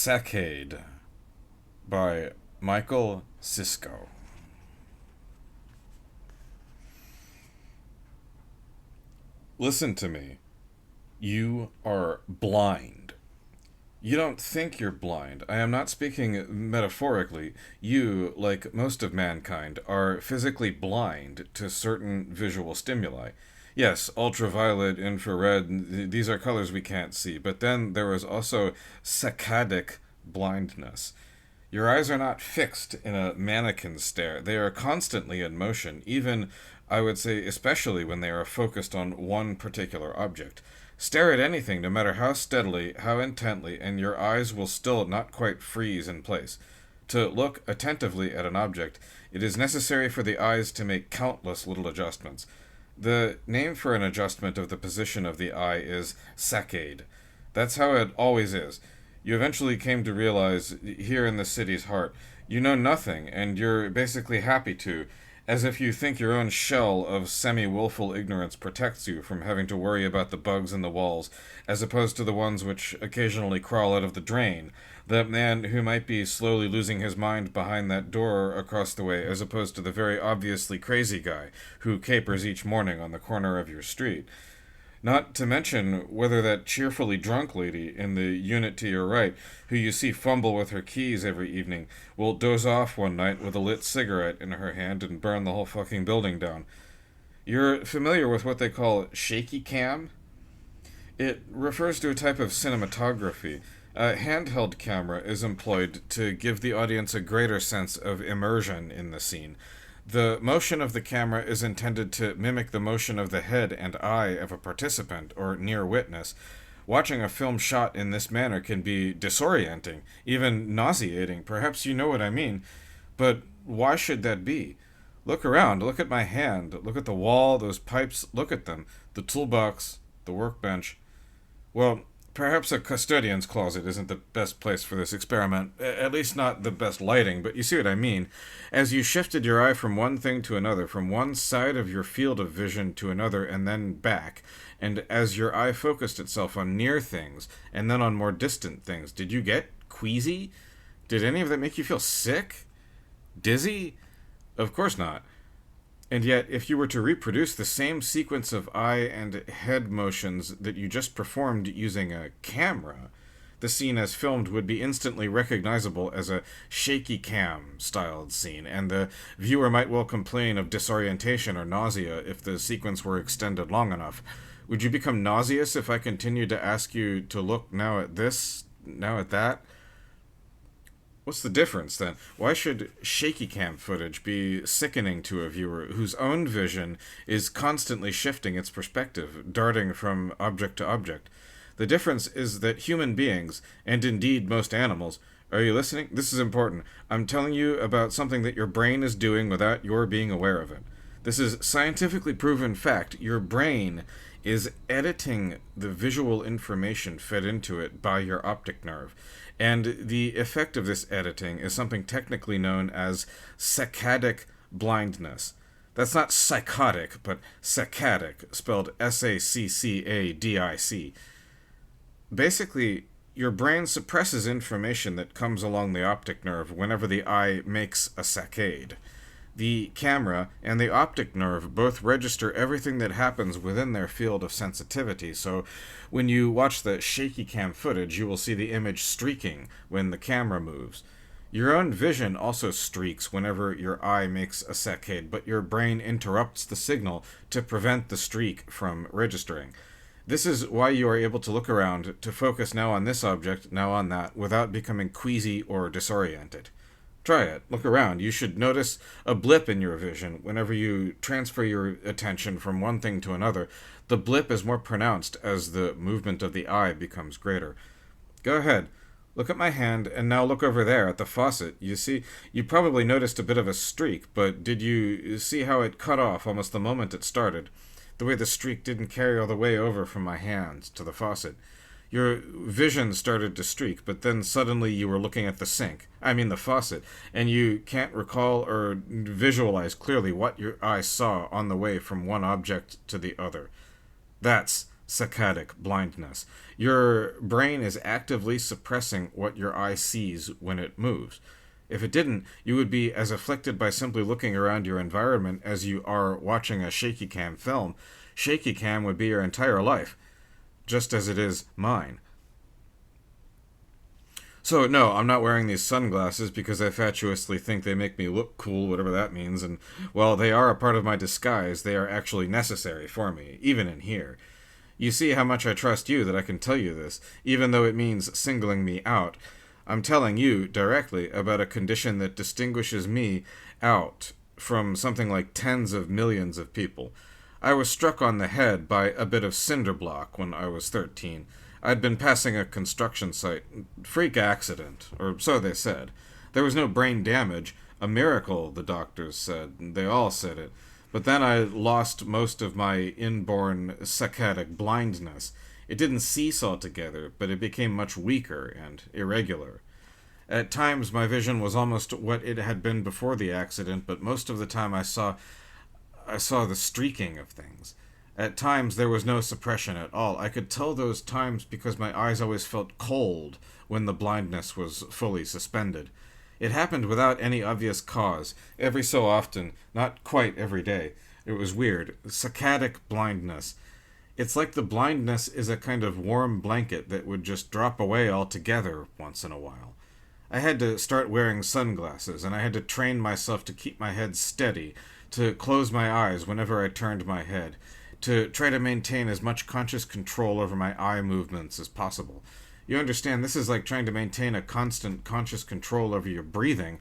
Saccade by Cisco. Listen to me. You are blind. You don't think you're blind. I am not speaking metaphorically. You, like most of mankind, are physically blind to certain visual stimuli. Yes, ultraviolet, infrared, these are colors we can't see. But then there is also saccadic blindness. Your eyes are not fixed in a mannequin stare. They are constantly in motion, even, I would say, especially when they are focused on one particular object. Stare at anything, no matter how steadily, how intently, and your eyes will still not quite freeze in place. To look attentively at an object, it is necessary for the eyes to make countless little adjustments. The name for an adjustment of the position of the eye is saccade. That's how it always is. You eventually came to realize, here in the city's heart, you know nothing, and you're basically happy to, as if you think your own shell of semi-willful ignorance protects you from having to worry about the bugs in the walls, as opposed to the ones which occasionally crawl out of the drain, the man who might be slowly losing his mind behind that door across the way, as opposed to the very obviously crazy guy who capers each morning on the corner of your street. Not to mention whether that cheerfully drunk lady in the unit to your right, who you see fumble with her keys every evening, will doze off one night with a lit cigarette in her hand and burn the whole fucking building down. You're familiar with what they call shaky cam? It refers to a type of cinematography. A handheld camera is employed to give the audience a greater sense of immersion in the scene. The motion of the camera is intended to mimic the motion of the head and eye of a participant or near witness. Watching a film shot in this manner can be disorienting, even nauseating. Perhaps you know what I mean. But why should that be? Look around. Look at my hand. Look at the wall, those pipes. Look at them. The toolbox, the workbench. Well, perhaps a custodian's closet isn't the best place for this experiment, at least not the best lighting, but you see what I mean. As you shifted your eye from one thing to another, from one side of your field of vision to another and then back, and as your eye focused itself on near things and then on more distant things, did you get queasy? Did any of that make you feel sick? Dizzy? Of course not. And yet, if you were to reproduce the same sequence of eye and head motions that you just performed using a camera, the scene as filmed would be instantly recognizable as a shaky cam styled scene, and the viewer might well complain of disorientation or nausea if the sequence were extended long enough. Would you become nauseous if I continued to ask you to look now at this, now at that? What's the difference, then? Why should shaky cam footage be sickening to a viewer whose own vision is constantly shifting its perspective, darting from object to object? The difference is that human beings, and indeed most animals, are you listening? This is important. I'm telling you about something that your brain is doing without your being aware of it. This is scientifically proven fact. Your brain is editing the visual information fed into it by your optic nerve. And the effect of this editing is something technically known as saccadic blindness. That's not psychotic, but saccadic, spelled Saccadic. Basically, your brain suppresses information that comes along the optic nerve whenever the eye makes a saccade. The camera and the optic nerve both register everything that happens within their field of sensitivity, so when you watch the shaky cam footage, you will see the image streaking when the camera moves. Your own vision also streaks whenever your eye makes a saccade, but your brain interrupts the signal to prevent the streak from registering. This is why you are able to look around, to focus now on this object, now on that, without becoming queasy or disoriented. Try it. Look around. You should notice a blip in your vision whenever you transfer your attention from one thing to another. The blip is more pronounced as the movement of the eye becomes greater. Go ahead. Look at my hand, and now look over there at the faucet. You see, you probably noticed a bit of a streak, but did you see how it cut off almost the moment it started? The way the streak didn't carry all the way over from my hand to the faucet. Your vision started to streak, but then suddenly you were looking at the faucet, and you can't recall or visualize clearly what your eyes saw on the way from one object to the other. That's saccadic blindness. Your brain is actively suppressing what your eye sees when it moves. If it didn't, you would be as afflicted by simply looking around your environment as you are watching a shaky cam film. Shaky cam would be your entire life, just as it is mine. So, no, I'm not wearing these sunglasses because I fatuously think they make me look cool, whatever that means, and, well, they are a part of my disguise. They are actually necessary for me, even in here. You see how much I trust you that I can tell you this, even though it means singling me out. I'm telling you directly about a condition that distinguishes me out from something like tens of millions of people. I was struck on the head by a bit of cinder block when I was 13. I'd been passing a construction site. Freak accident, or so they said. There was no brain damage. A miracle, the doctors said. They all said it. But then I lost most of my inborn saccadic blindness. It didn't cease altogether, but it became much weaker and irregular. At times my vision was almost what it had been before the accident, but most of the time I saw the streaking of things. At times there was no suppression at all. I could tell those times because my eyes always felt cold when the blindness was fully suspended. It happened without any obvious cause, every so often, not quite every day. It was weird. Saccadic blindness. It's like the blindness is a kind of warm blanket that would just drop away altogether once in a while. I had to start wearing sunglasses, and I had to train myself to keep my head steady, to close my eyes whenever I turned my head, to try to maintain as much conscious control over my eye movements as possible. You understand, this is like trying to maintain a constant conscious control over your breathing.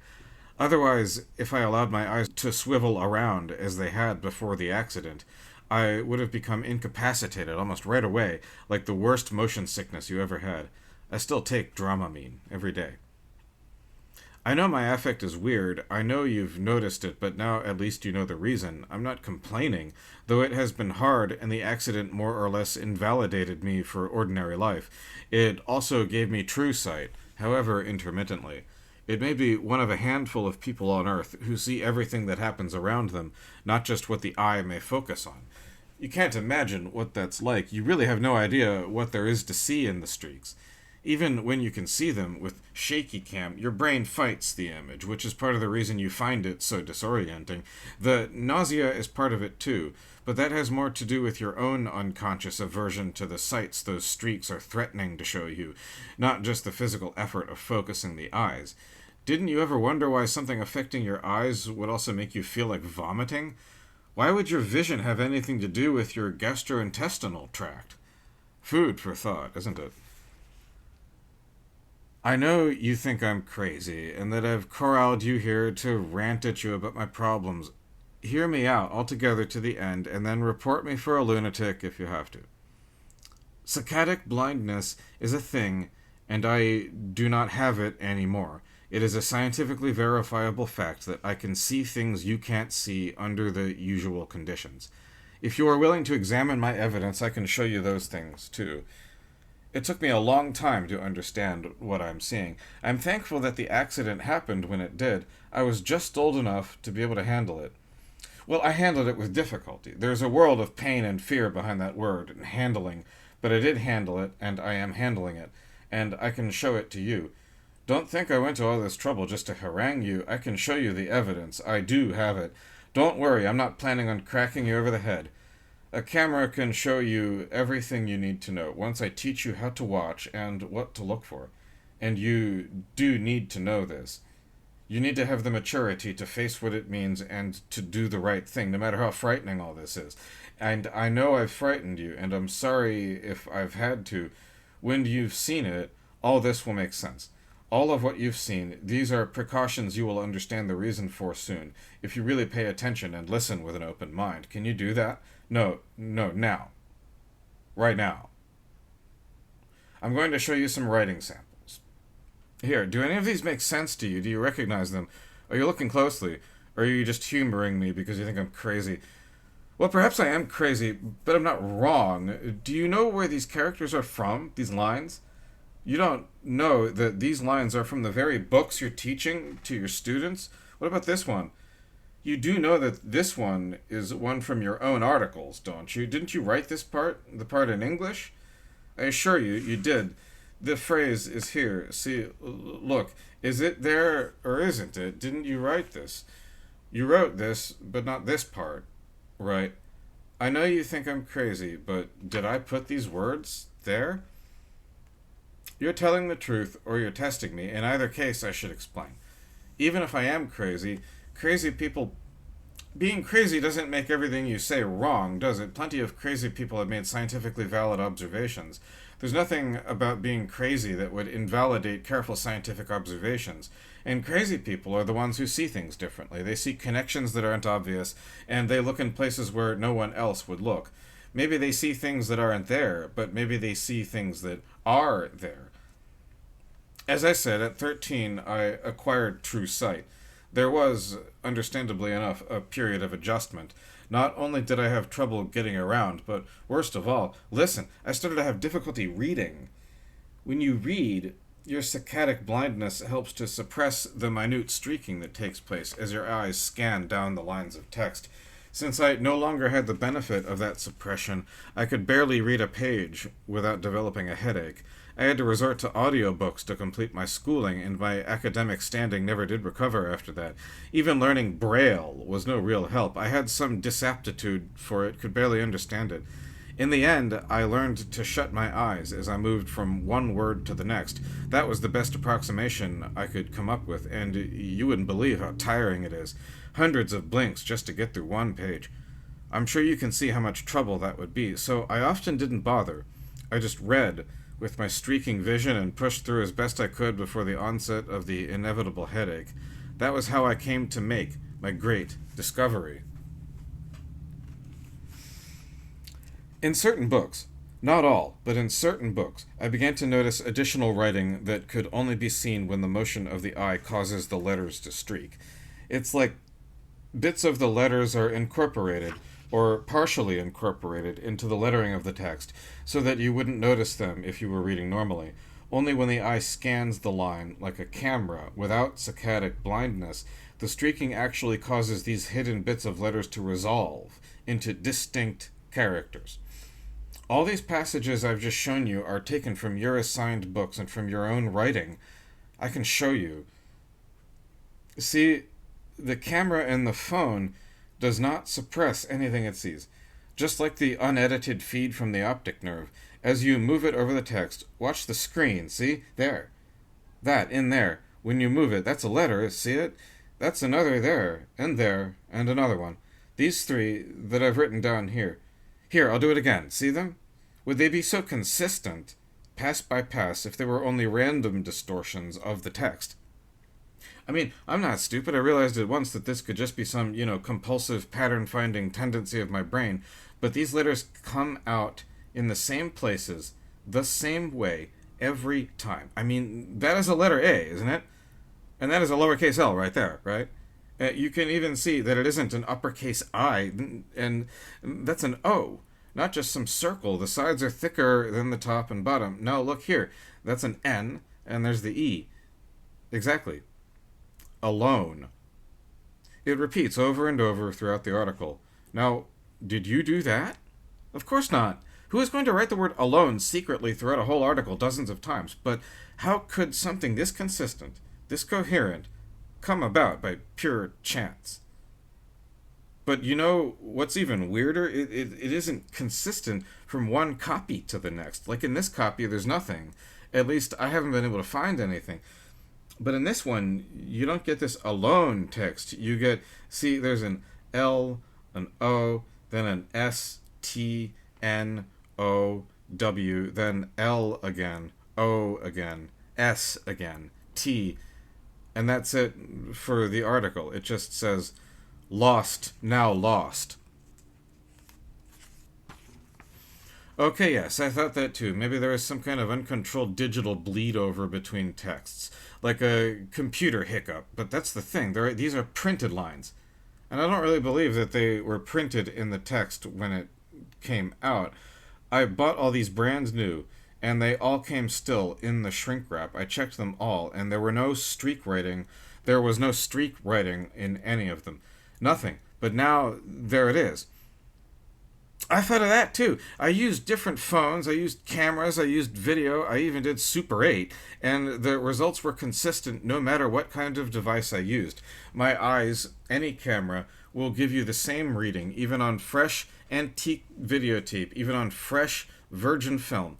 Otherwise, if I allowed my eyes to swivel around as they had before the accident, I would have become incapacitated almost right away, like the worst motion sickness you ever had. I still take Dramamine every day. I know my affect is weird. I know you've noticed it, but now at least you know the reason. I'm not complaining, though it has been hard, and the accident more or less invalidated me for ordinary life. It also gave me true sight, however intermittently. It may be one of a handful of people on Earth who see everything that happens around them, not just what the eye may focus on. You can't imagine what that's like. You really have no idea what there is to see in the streaks. Even when you can see them with shaky cam, your brain fights the image, which is part of the reason you find it so disorienting. The nausea is part of it too, but that has more to do with your own unconscious aversion to the sights those streaks are threatening to show you, not just the physical effort of focusing the eyes. Didn't you ever wonder why something affecting your eyes would also make you feel like vomiting? Why would your vision have anything to do with your gastrointestinal tract? Food for thought, isn't it? I know you think I'm crazy, and that I've corralled you here to rant at you about my problems. Hear me out altogether to the end, and then report me for a lunatic if you have to. Saccadic blindness is a thing, and I do not have it anymore. It is a scientifically verifiable fact that I can see things you can't see under the usual conditions. If you are willing to examine my evidence, I can show you those things, too. It took me a long time to understand what I'm seeing. I'm thankful that the accident happened when it did. I was just old enough to be able to handle it. Well, I handled it with difficulty. There's a world of pain and fear behind that word, and handling, but I did handle it, and I am handling it, and I can show it to you. Don't think I went to all this trouble just to harangue you. I can show you the evidence. I do have it. Don't worry, I'm not planning on cracking you over the head. A camera can show you everything you need to know once I teach you how to watch and what to look for. And you do need to know this. You need to have the maturity to face what it means and to do the right thing, no matter how frightening all this is. And I know I've frightened you, and I'm sorry if I've had to. When you've seen it, all this will make sense. All of what you've seen, these are precautions you will understand the reason for soon, if you really pay attention and listen with an open mind. Can you do that? No, now. Right now. I'm going to show you some writing samples. Here, do any of these make sense to you? Do you recognize them? Are you looking closely? Or are you just humoring me because you think I'm crazy? Well, perhaps I am crazy, but I'm not wrong. Do you know where these characters are from, these lines? You don't know that these lines are from the very books you're teaching to your students? What about this one? You do know that this one is one from your own articles, don't you? Didn't you write this part, the part in English? I assure you, you did. The phrase is here. See, look, is it there or isn't it? Didn't you write this? You wrote this, but not this part, right? I know you think I'm crazy, but did I put these words there? You're telling the truth or you're testing me. In either case, I should explain. Even if I am crazy, crazy people. Being crazy doesn't make everything you say wrong, does it? Plenty of crazy people have made scientifically valid observations. There's nothing about being crazy that would invalidate careful scientific observations. And crazy people are the ones who see things differently. They see connections that aren't obvious, and they look in places where no one else would look. Maybe they see things that aren't there, but maybe they see things that are there. As I said, at 13, I acquired true sight. There was, understandably enough, a period of adjustment. Not only did I have trouble getting around, but worst of all, listen, I started to have difficulty reading. When you read, your saccadic blindness helps to suppress the minute streaking that takes place as your eyes scan down the lines of text. Since I no longer had the benefit of that suppression, I could barely read a page without developing a headache. I had to resort to audiobooks to complete my schooling, and my academic standing never did recover after that. Even learning Braille was no real help. I had some disaptitude for it, could barely understand it. In the end, I learned to shut my eyes as I moved from one word to the next. That was the best approximation I could come up with, and you wouldn't believe how tiring it is. Hundreds of blinks just to get through one page. I'm sure you can see how much trouble that would be, so I often didn't bother. I just read with my streaking vision and pushed through as best I could before the onset of the inevitable headache. That was how I came to make my great discovery. In certain books, not all, but in certain books, I began to notice additional writing that could only be seen when the motion of the eye causes the letters to streak. It's like bits of the letters are incorporated, or partially incorporated, into the lettering of the text, so that you wouldn't notice them if you were reading normally. Only when the eye scans the line, like a camera, without saccadic blindness, the streaking actually causes these hidden bits of letters to resolve into distinct characters. All these passages I've just shown you are taken from your assigned books and from your own writing. I can show you. See, the camera in the phone does not suppress anything it sees. Just like the unedited feed from the optic nerve, as you move it over the text, watch the screen, see? There. That, in there. When you move it, that's a letter, see it? That's another there, and another one. These three that I've written down here. Here, I'll do it again. See them? Would they be so consistent, pass by pass, if they were only random distortions of the text? I mean, I'm not stupid. I realized at once that this could just be some, compulsive pattern-finding tendency of my brain. But these letters come out in the same places, the same way, every time. I mean, that is a letter A, isn't it? And that is a lowercase l right there, right? You can even see that it isn't an uppercase I, and that's an O, not just some circle. The sides are thicker than the top and bottom. No, look here. That's an N, and there's the E. Exactly. Alone. It repeats over and over throughout the article. Now, did you do that? Of course not. Who is going to write the word alone secretly throughout a whole article dozens of times? But how could something this consistent, this coherent, come about by pure chance? But you know what's even weirder? It isn't consistent from one copy to the next. Like in this copy, there's nothing. At least I haven't been able to find anything. But in this one, you don't get this alone text. You get, see, there's an L, an O, then an S, T, N, O, W, then L again, O again, S again, T. And that's it for the article. It just says, lost, now lost. Okay, yes, I thought that too. Maybe there was some kind of uncontrolled digital bleed over between texts, like a computer hiccup. But that's the thing, these are printed lines. And I don't really believe that they were printed in the text when it came out. I bought all these brand new, and they all came still in the shrink wrap. I checked them all, and there was no streak writing in any of them. Nothing. But now, there it is. I thought of that too. I used different phones, I used cameras, I used video, I even did Super 8, and the results were consistent no matter what kind of device I used. My eyes, any camera, will give you the same reading, even on fresh antique videotape, even on fresh virgin film.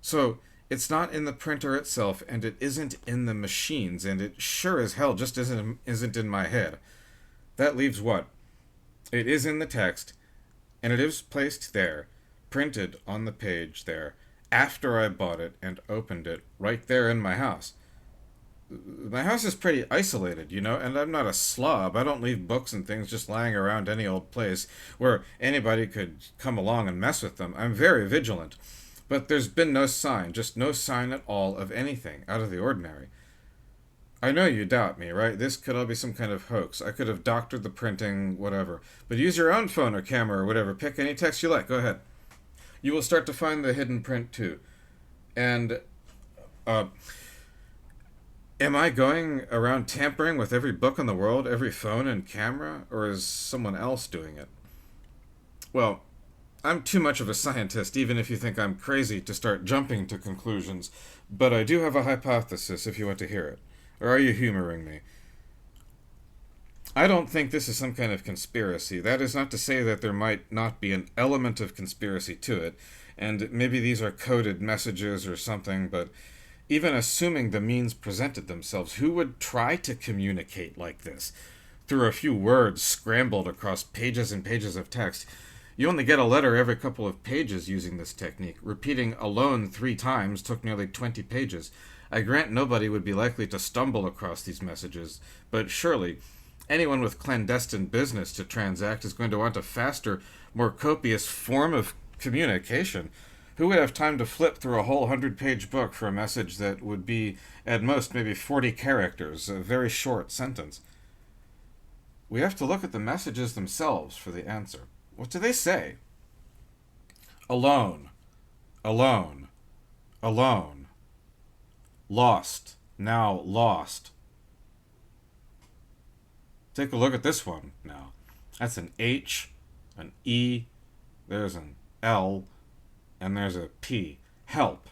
So, it's not in the printer itself, and it isn't in the machines, and it sure as hell just isn't in my head. That leaves what? It is in the text, and it is placed there, printed on the page there, after I bought it and opened it, right there in my house. My house is pretty isolated, and I'm not a slob. I don't leave books and things just lying around any old place where anybody could come along and mess with them. I'm very vigilant. But there's been no sign, just no sign at all of anything out of the ordinary. I know you doubt me, right? This could all be some kind of hoax. I could have doctored the printing, whatever. But use your own phone or camera or whatever. Pick any text you like. Go ahead. You will start to find the hidden print too. And, am I going around tampering with every book in the world, every phone and camera? Or is someone else doing it? Well, I'm too much of a scientist, even if you think I'm crazy, to start jumping to conclusions. But I do have a hypothesis if you want to hear it. Or are you humoring me? I don't think this is some kind of conspiracy. That is not to say that there might not be an element of conspiracy to it, and maybe these are coded messages or something, but even assuming the means presented themselves, who would try to communicate like this? Through a few words scrambled across pages and pages of text. You only get a letter every couple of pages using this technique. Repeating alone 3 times took nearly 20 pages. I grant nobody would be likely to stumble across these messages, but surely anyone with clandestine business to transact is going to want a faster, more copious form of communication. Who would have time to flip through a whole 100-page book for a message that would be, at most, maybe 40 characters, a very short sentence? We have to look at the messages themselves for the answer. What do they say? Alone. Alone. Alone. Lost. Now lost. Take a look at this one now. That's an H, an E, there's an L, and there's a P. Help.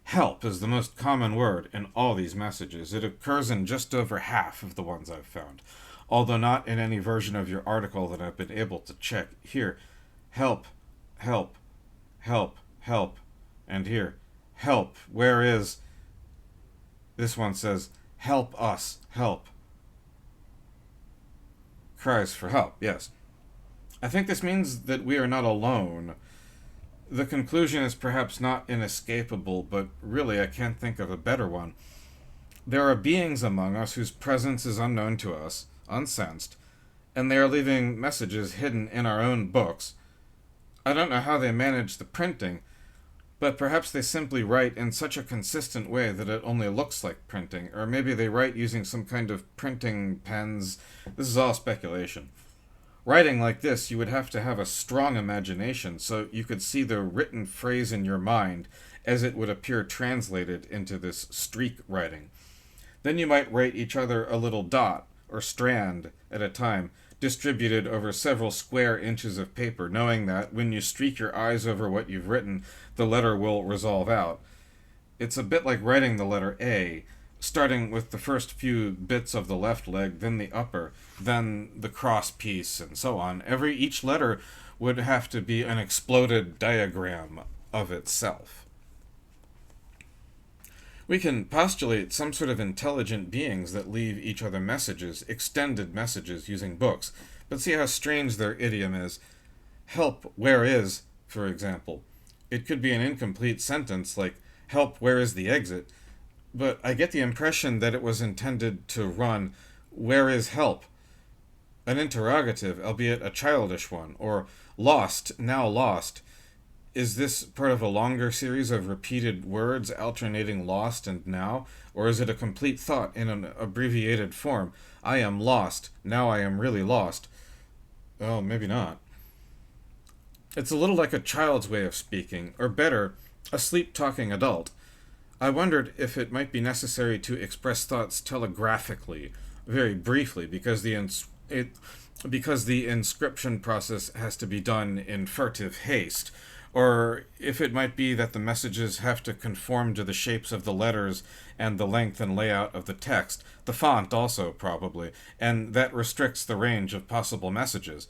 Help is the most common word in all these messages. It occurs in just over half of the ones I've found, although not in any version of your article that I've been able to check. Here, help, help, help, help, and here, help, where is... This one says, help us, help. Cries for help, yes. I think this means that we are not alone. The conclusion is perhaps not inescapable, but really I can't think of a better one. There are beings among us whose presence is unknown to us, unsensed, and they are leaving messages hidden in our own books. I don't know how they manage the printing, but perhaps they simply write in such a consistent way that it only looks like printing, or maybe they write using some kind of printing pens. This is all speculation. Writing like this, you would have to have a strong imagination, so you could see the written phrase in your mind as it would appear translated into this streak writing. Then you might write each other a little dot, or strand, at a time, distributed over several square inches of paper, knowing that when you streak your eyes over what you've written, the letter will resolve out. It's a bit like writing the letter A, starting with the first few bits of the left leg, then the upper, then the cross piece, and so on. Each letter would have to be an exploded diagram of itself. We can postulate some sort of intelligent beings that leave each other messages, extended messages, using books, but see how strange their idiom is. Help, where is, for example. It could be an incomplete sentence like, help, where is the exit? But I get the impression that it was intended to run, where is help? An interrogative, albeit a childish one, or lost, now lost. Is this part of a longer series of repeated words alternating lost and now? Or is it a complete thought in an abbreviated form? I am lost. Now I am really lost. Well, maybe not. It's a little like a child's way of speaking, or better, a sleep-talking adult. I wondered if it might be necessary to express thoughts telegraphically, very briefly, because because the inscription process has to be done in furtive haste, or if it might be that the messages have to conform to the shapes of the letters and the length and layout of the text, the font also, probably, and that restricts the range of possible messages.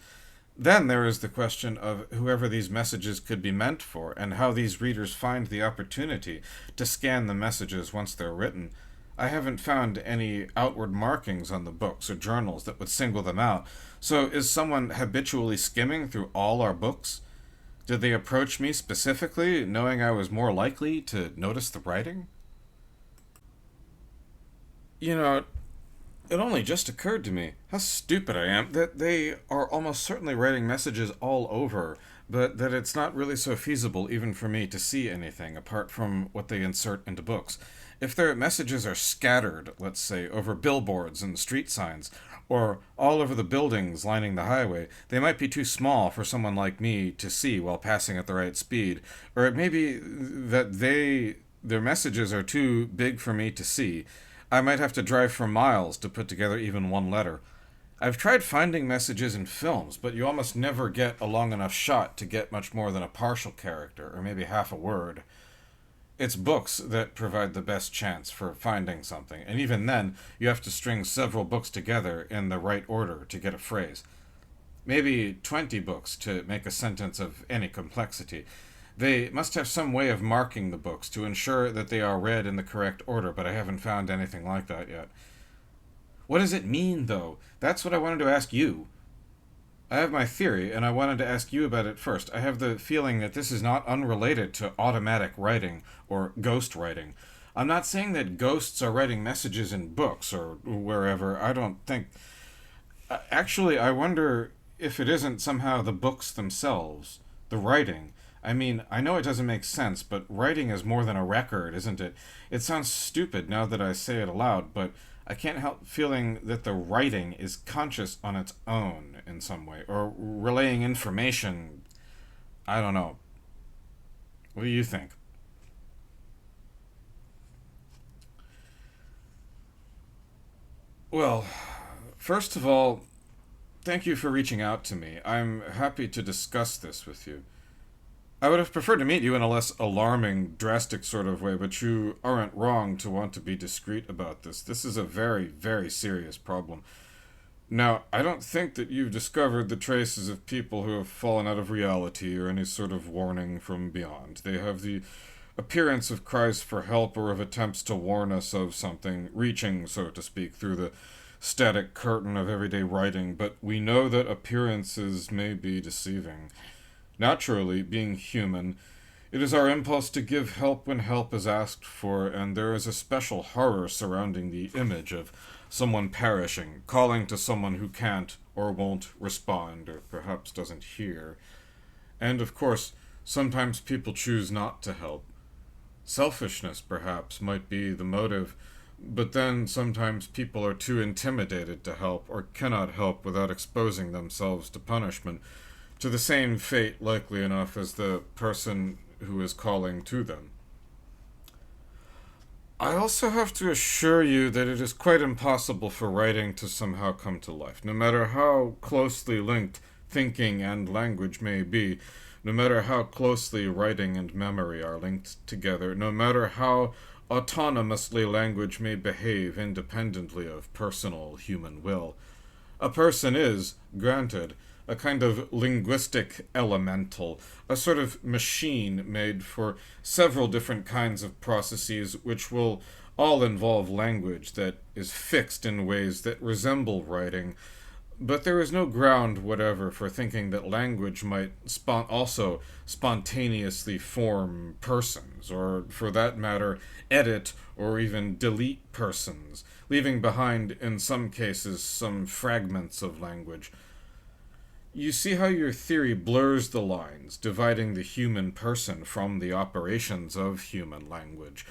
Then there is the question of whoever these messages could be meant for, and how these readers find the opportunity to scan the messages once they're written. I haven't found any outward markings on the books or journals that would single them out. So is someone habitually skimming through all our books? Did they approach me specifically, knowing I was more likely to notice the writing? You know, it only just occurred to me how stupid I am that they are almost certainly writing messages all over, but that it's not really so feasible even for me to see anything apart from what they insert into books. If their messages are scattered, let's say, over billboards and street signs, or all over the buildings lining the highway, they might be too small for someone like me to see while passing at the right speed. Or it may be that their messages are too big for me to see. I might have to drive for miles to put together even one letter. I've tried finding messages in films, but you almost never get a long enough shot to get much more than a partial character, or maybe half a word. It's books that provide the best chance for finding something, and even then, you have to string several books together in the right order to get a phrase. Maybe 20 books to make a sentence of any complexity. They must have some way of marking the books to ensure that they are read in the correct order, but I haven't found anything like that yet. What does it mean, though? That's what I wanted to ask you. I have my theory, and I wanted to ask you about it first. I have the feeling that this is not unrelated to automatic writing or ghost writing. I'm not saying that ghosts are writing messages in books or wherever. I don't think. Actually, I wonder if it isn't somehow the books themselves, the writing. I mean, I know it doesn't make sense, but writing is more than a record, isn't it? It sounds stupid now that I say it aloud, but I can't help feeling that the writing is conscious on its own in some way, or relaying information. I don't know. What do you think? Well, first of all, thank you for reaching out to me. I'm happy to discuss this with you. I would have preferred to meet you in a less alarming, drastic sort of way, but you aren't wrong to want to be discreet about this. This is a very, very serious problem. Now, I don't think that you've discovered the traces of people who have fallen out of reality or any sort of warning from beyond. They have the appearance of cries for help or of attempts to warn us of something, reaching, so to speak, through the static curtain of everyday writing, but we know that appearances may be deceiving. Naturally, being human, it is our impulse to give help when help is asked for, and there is a special horror surrounding the image of someone perishing, calling to someone who can't or won't respond, or perhaps doesn't hear. And of course, sometimes people choose not to help. Selfishness, perhaps, might be the motive, but then sometimes people are too intimidated to help or cannot help without exposing themselves to punishment, to the same fate, likely enough, as the person who is calling to them. I also have to assure you that it is quite impossible for writing to somehow come to life, no matter how closely linked thinking and language may be, no matter how closely writing and memory are linked together, no matter how autonomously language may behave independently of personal human will. A person is, granted, a kind of linguistic elemental, a sort of machine made for several different kinds of processes which will all involve language that is fixed in ways that resemble writing, but there is no ground whatever for thinking that language might also spontaneously form persons, or for that matter, edit or even delete persons, leaving behind, in some cases, some fragments of language. You see how your theory blurs the lines, dividing the human person from the operations of human language.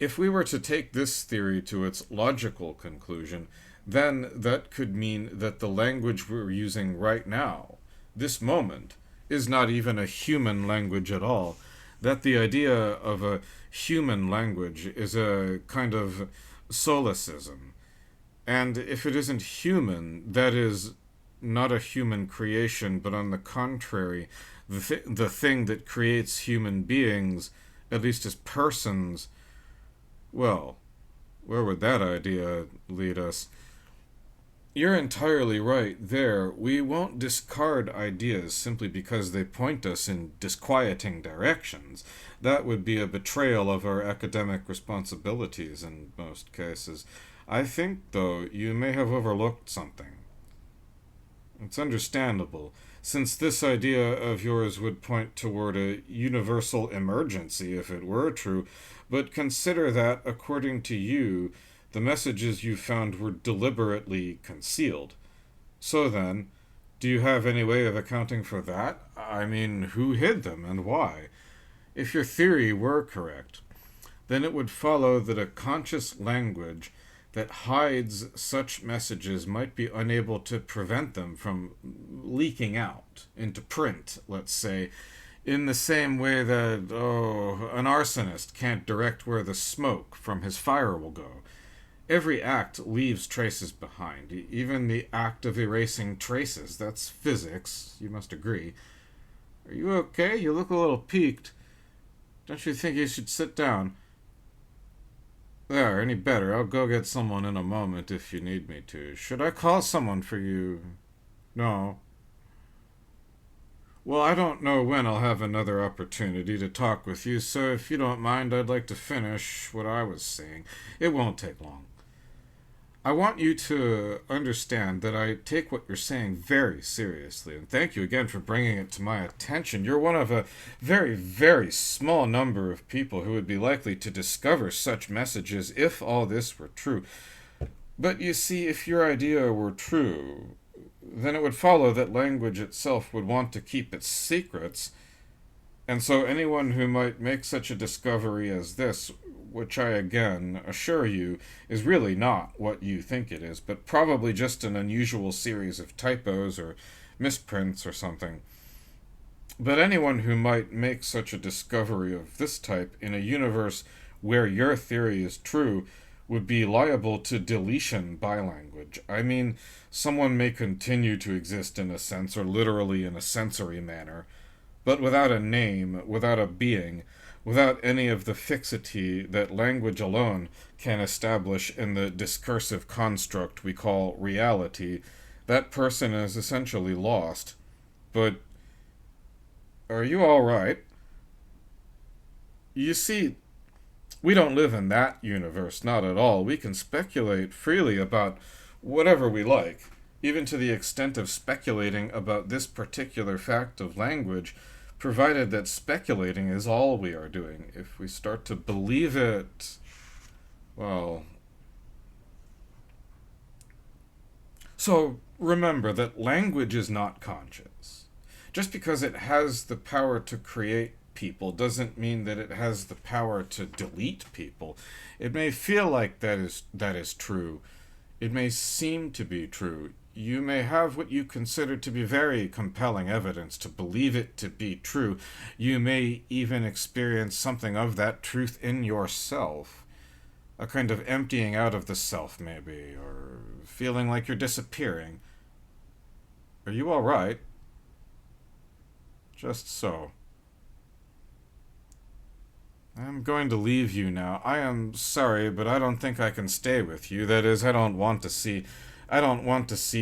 If we were to take this theory to its logical conclusion, then that could mean that the language we're using right now, this moment, is not even a human language at all. That the idea of a human language is a kind of solecism. And if it isn't human, that is not a human creation, but on the contrary, the thing that creates human beings, at least as persons, well, where would that idea lead us? You're entirely right there. We won't discard ideas simply because they point us in disquieting directions. That would be a betrayal of our academic responsibilities in most cases. I think, though, you may have overlooked something. It's understandable, since this idea of yours would point toward a universal emergency if it were true, but consider that, according to you, the messages you found were deliberately concealed. So then, do you have any way of accounting for that? I mean, who hid them and why? If your theory were correct, then it would follow that a conscious language that hides such messages might be unable to prevent them from leaking out into print, let's say, in the same way that, an arsonist can't direct where the smoke from his fire will go. Every act leaves traces behind, even the act of erasing traces. That's physics, you must agree. Are you okay? You look a little peaked. Don't you think you should sit down? There, any better? I'll go get someone in a moment if you need me to. Should I call someone for you? No. Well, I don't know when I'll have another opportunity to talk with you, so if you don't mind, I'd like to finish what I was saying. It won't take long. I want you to understand that I take what you're saying very seriously, and thank you again for bringing it to my attention. You're one of a very, very small number of people who would be likely to discover such messages if all this were true. But you see, if your idea were true, then it would follow that language itself would want to keep its secrets, and so anyone who might make such a discovery as this, which I again assure you is really not what you think it is, but probably just an unusual series of typos or misprints or something. But anyone who might make such a discovery of this type in a universe where your theory is true would be liable to deletion by language. I mean, someone may continue to exist in a sense, or literally in a sensory manner, but without a name, without a being, without any of the fixity that language alone can establish in the discursive construct we call reality, that person is essentially lost. But are you all right? You see, we don't live in that universe, not at all. We can speculate freely about whatever we like, even to the extent of speculating about this particular fact of language, provided that speculating is all we are doing. If we start to believe it, well... So remember that language is not conscious. Just because it has the power to create people doesn't mean that it has the power to delete people. It may feel like that is true. It may seem to be true. You may have what you consider to be very compelling evidence to believe it to be true. You may even experience something of that truth in yourself. A kind of emptying out of the self, maybe, or feeling like you're disappearing. Are you all right? Just so. I'm going to leave you now. I am sorry, but I don't think I can stay with you. That is, I don't want to see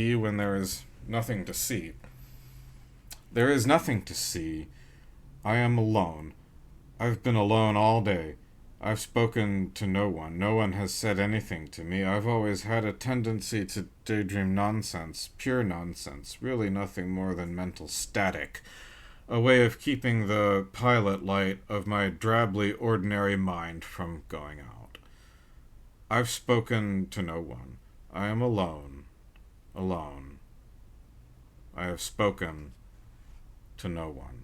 you when there is nothing to see. There is nothing to see. I am alone. I've been alone all day. I've spoken to no one. No one has said anything to me. I've always had a tendency to daydream nonsense, pure nonsense, really nothing more than mental static. A way of keeping the pilot light of my drably ordinary mind from going out. I've spoken to no one. I am alone. Alone. I have spoken to no one.